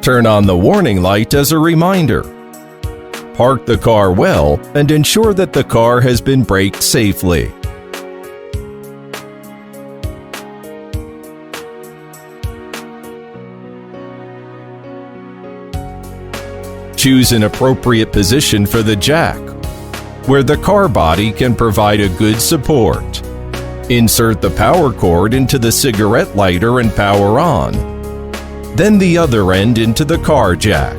Turn on the warning light as a reminder. Park the car well and ensure that the car has been braked safely. Choose an appropriate position for the jack, where the car body can provide a good support. Insert the power cord into the cigarette lighter and power on. Then the other end into the car jack.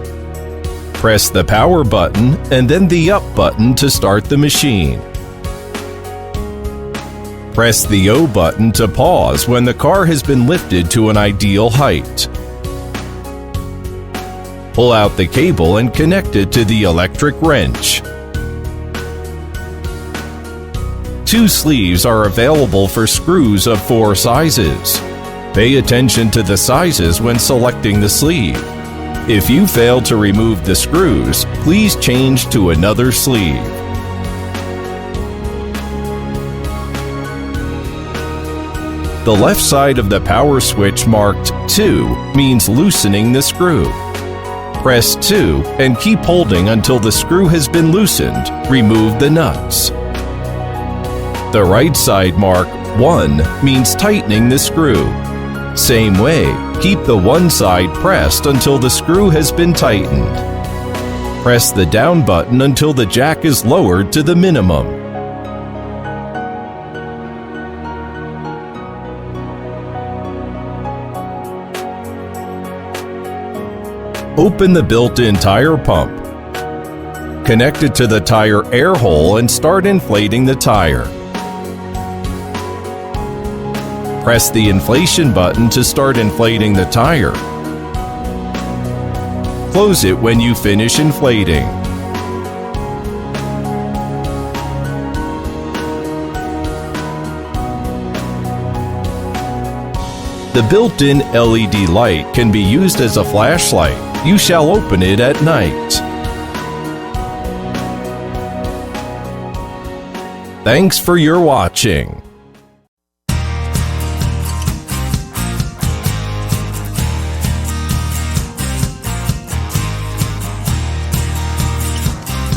Press the power button and then the up button to start the machine. Press the O button to pause when the car has been lifted to an ideal height. Pull out the cable and connect it to the electric wrench. 2 sleeves are available for screws of 4 sizes. Pay attention to the sizes when selecting the sleeve. If you fail to remove the screws, please change to another sleeve. The left side of the power switch marked 2 means loosening the screw. Press 2 and keep holding until the screw has been loosened. Remove the nuts. The right side mark 1 means tightening the screw. Same way, keep the one side pressed until the screw has been tightened. Press the down button until the jack is lowered to the minimum. Open the built-in tire pump. Connect it to the tire air hole and start inflating the tire. Press the inflation button to start inflating the tire. Close it when you finish inflating. The built-in LED light can be used as a flashlight. You shall open it at night. Thanks for your watching.